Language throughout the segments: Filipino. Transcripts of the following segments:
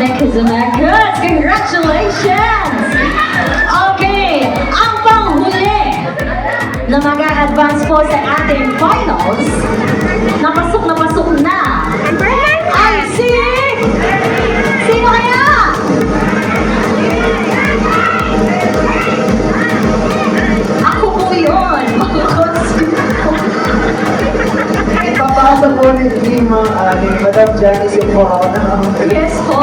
Zemeckis! Congratulations! Okay, ang panghuli na mag-a-advance po sa ating finals, napasok na ay sino kaya? Ako po yun! Ipapasa po ni Madam Janice yung corona. Yes po.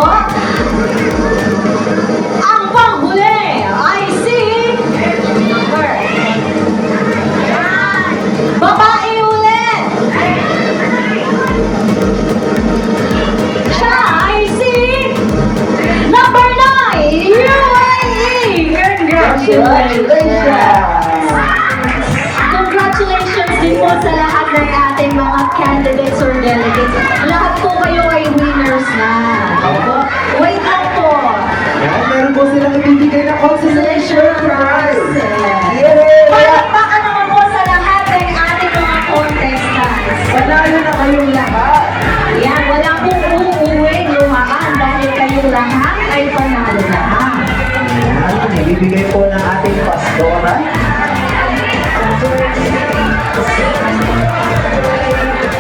Ang panghuli ay si babae ulit. Siya ay si number 9, UAE. Congratulations! Congratulations din po sa lahat ng ating mga candidates or delegates. Lahat po kayo ay winners na. Wait lang po. Yan, meron po silang ibibigay na consolation prize. Palakpakan naman po sa lahat ng ating mga contestants. Panalo na kayong lahat. Yan, wala pong uuwing lumaan dahil kayong lahat ay panalo na. Yan, ibibigay po ng ating pastora.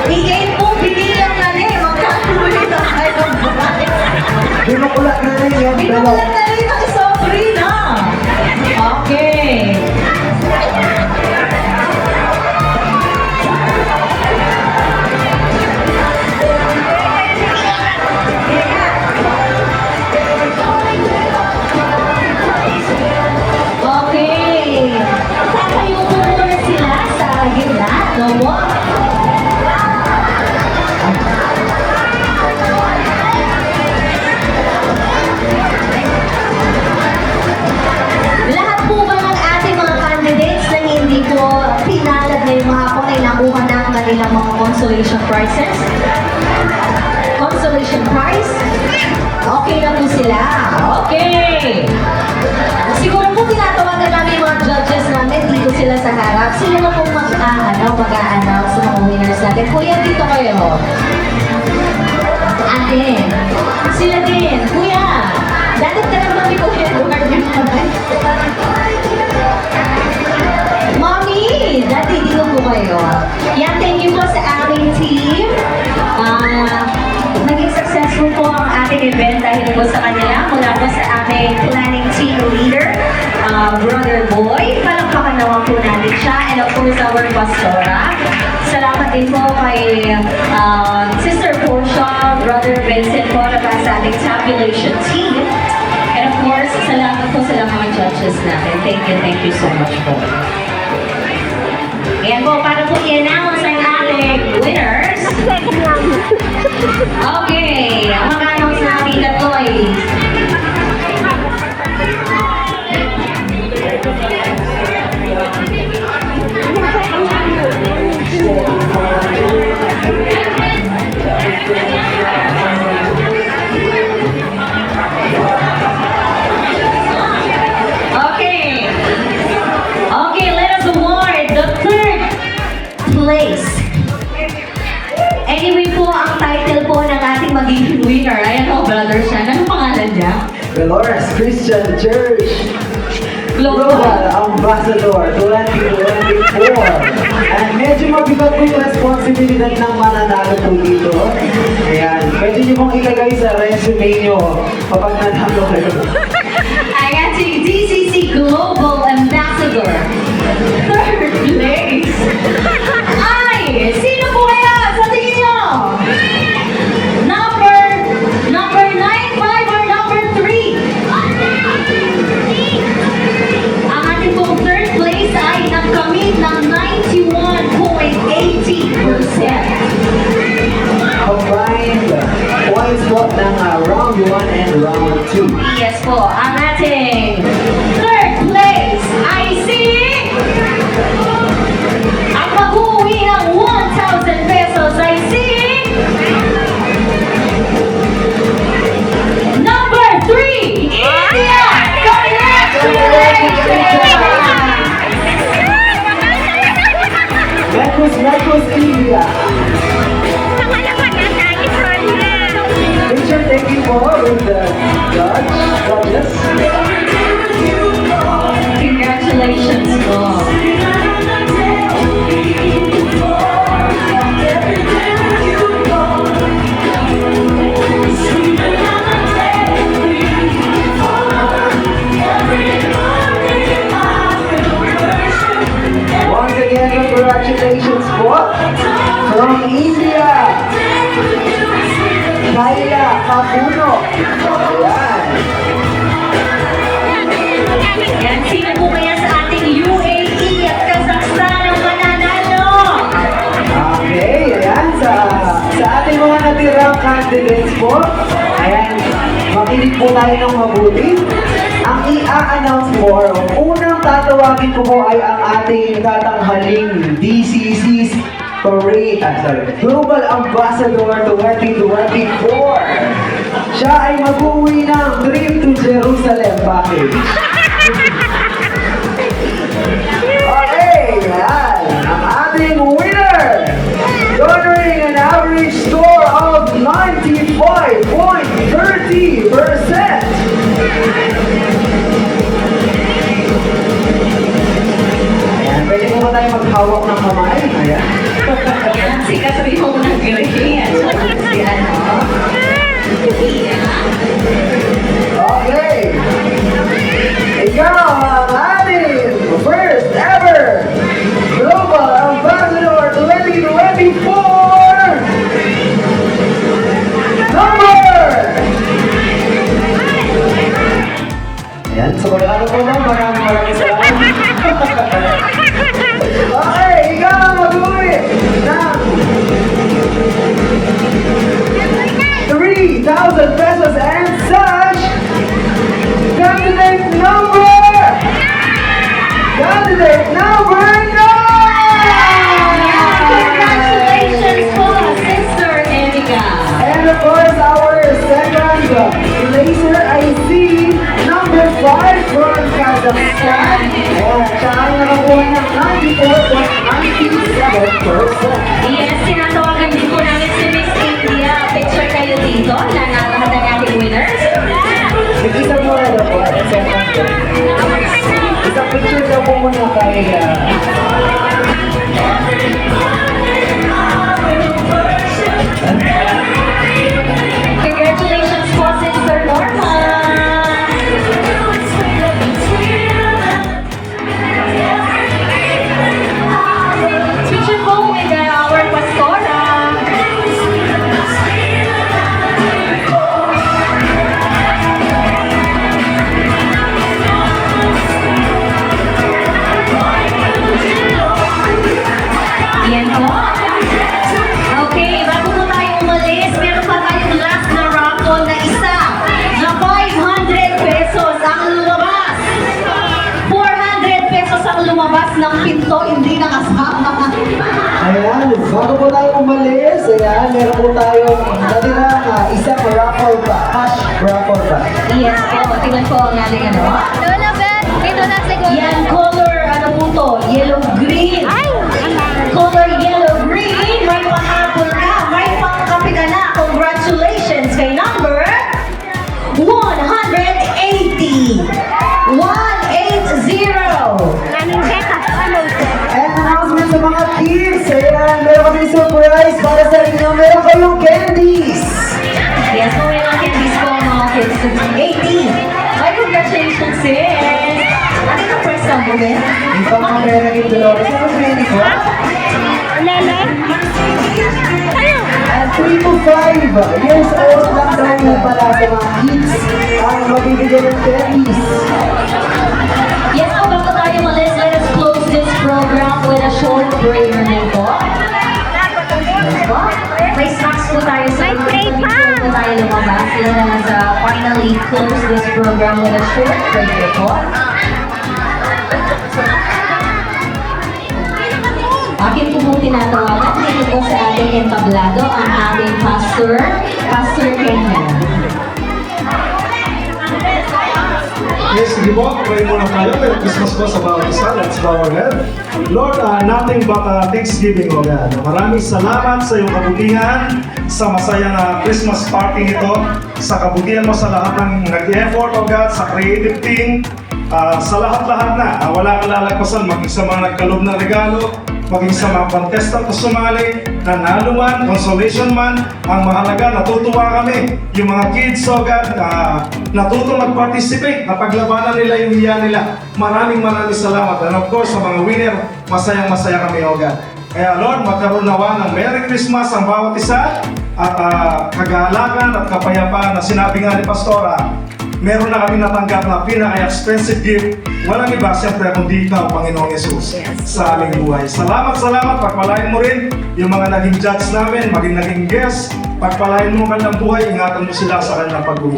I-8 po, binilang na rin. Magkakaroon na kayo ng buhay. Binukulat na rin yan. Binulat na rin ang Sabrina. Okay. Okay. Tatayo po muna sila sa gitna. No mo? Lahat po ba ng ating mga candidates na hindi po pinalad na yung hapon ay nakuha na ang kanilang mga consolation prizes? Consolation prize? Okay na po sila. Okay. Siguro po tinatawagan namin yung mga judges namin dito sila sa harap. Sino na pong mag-a-announce sa mga winners natin? Kuya, dito kayo. Ate. Sila din. Kuya. Dati ka naman ni Kuya Edward yung Mommy! Dati dito po kayo. Yan, thank you po sa aming team. Naging successful po ang ating event dahil po sa kanila. Mula po sa aming planning team leader, Brother Boy. Palakpakan naman po natin siya. And of course, our pastora. Salamat din po kay Sister Portia, Brother Vincent po na sa ating tabulation team. And of course, salamat po sa mga judges natin. Thank you so much po. Ayan po, para po i-announce ang ating winners. Okay, ang mag-announce natin tatlo ay Okay, let us award the third place. Anyway po, ang title po ng ating magiging winner, ayan po, brother siya. Anong pangalan niya? Dolores Christian Church Global Ambassador 2024. And medyo mabigat po yung responsibilidad ng mananalo po dito. Ayan, pwede niyo pong ilagay sa resume niyo kapag nanalo kayo. Ayan si DCC Global Ambassador. Third place. Ay, sino po kaya sa tingin niyo? Number 9, 5, or number 3? Ang ating pong third place ay nagkamit ng 91.80%. Combined points po ng round 1 and round 2. Yes po, ang ating third place ay si... Ang mag-uwi ng 1,000 pesos ay si... Number 3, India! Congratulations! Mekos India. Picture taking po with the nakapuno. Ayan. Yan, sino po kaya sa ating UAE at Kazakhstan ang mananalo? Okay, ayan. Sa ating mga natirang candidates po, ayan, makinig po tayo ng mabuti. Ang i-a-announce po, unang tatawagin ko po ay ang ating tatanghaling DCC's Global Ambassador 2024. Siya ay mag-uwi ng Dream to Jerusalem package. Okay, yan. Ang ating winner, garnering an average score of 95.30%. Ayan, pwede mo ba tayo maghawak ng kamay? Ayan. Yan, si Katrina mo nag-green. At si ano? Okay. Ikaw ang ating first ever Global Ambassador 2024 number! Ayan, so ano po lang, maraming salamat. Okay, ikaw ang mag-uwi ng 3,000 pesos and such. Candidate number 9! Congratulations po, Sister Erika. And of course, our second laser IC number 5 from Kazakhstan. Ayan, siya ay nakakuha ng 94.97%. Yes, tinatawagan din po namin si Miss India. Picture kayo dito na lahat ng ating winners. Isa mo na po, isang picture daw po muna kay Congratulations po, Sister Norma. Picture po with our Pastora. Yan po. Okay, bago po tayo umalis, meron pa tayong last na raffle na isa na 500 pesos ang lumabas. 400 pesos ang lumabas ng pinto, hindi nakasama. Ayan, bago po tayo umalis, ayan, meron po tayong natirang isang raffle pa, cash raffle pa. Yes po, tingnan po ang ating ano. Lola Ben, dito na siguro. Yan, color, ano po to? Yellow-green. Color yellow-green, may pang-apple ka, may pang-kape ka na. Congratulations kay number 180. 180. And announcement sa mga kids, ayan, meron kami surprise para sa inyo, meron kayong candies. Yes, po, may mga candies po ang mga kids. 80. Ay, congratulations, sis. Ano yung first number, Ben? Di pa mga meron yung Dolores, ano sa inyo ko? Lele. Tayo. At 3 to 5 years old lang daw po pala sa mga kids ang mabibigyan ng candies. Yes, po, bago tayo malis, let us close this program with a short prayer na po. Yes, po. May snacks po tayo sa May pray pa. before po tayo lumabas. Let us finally close this program with a short prayer po. Akin po pong tinatawagan dito po sa ating entablado ang ating Pastor Kenyan. Yes, sige po, pray muna tayo. Merry Christmas po sa bawat isa. Let's bow our head. Lord, nothing but thanksgiving, O God. Maraming salamat sa iyong kabutihan sa masayang Christmas party nito. Sa kabutihan mo sa lahat ng nag-effort, O God, sa creative team. Sa lahat-lahat na, wala kang lalagpasan, maging sa mga nagkalob ng regalo, maging sa mga contestant na sumali, nanalo man, consolation man, ang mahalaga, natutuwa kami. Yung mga kids, so God, natuto mag-participate, napaglabanan nila yung hiya nila. Maraming salamat. And of course, sa mga winner, masayang-masaya kami, O God. Kaya Lord, magkaroon nawa ng Merry Christmas ang bawat isa. at kagalakan at kapayapaan na sinabi nga ni Pastora, meron na kami natanggap na pinaka-expensive gift. Walang iba, siyempre, kundi ikaw, Panginoong Yesus, sa aming buhay. Salamat, pagpalain mo rin yung mga naging judge namin, naging guest. Pagpalain mo ang kanilang buhay, ingatan mo sila sa kanilang pag-uwi.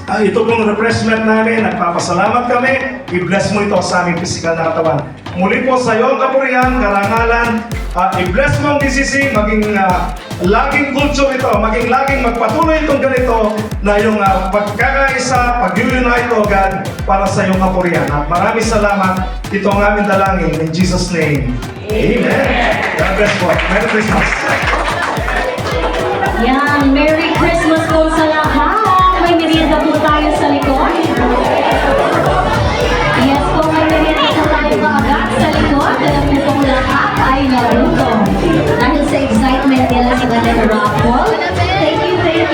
Ito pong refreshment namin, nagpapasalamat kami. I-bless mo ito sa aming physical na katawan. Muli po sa iyong kapurihan, karangalan, i-bless mo ang DCC, maging laging culture ito, maging laging magpatuloy itong ganito na yung pagkakaisa, pag-unite, O God, para sa iyong kapurihan. At maraming salamat. Ito ang aming dalangin. In Jesus' name. Amen. God bless po. Merry Christmas. Yan, Merry Christmas po sa lahat! May merienda po tayo sa likod. Yes po, may merienda po tayo kaagad sa likod. Alam po pong lahat ay naruto. Dahil sa excitement nila sa kanilang raffle. Thank you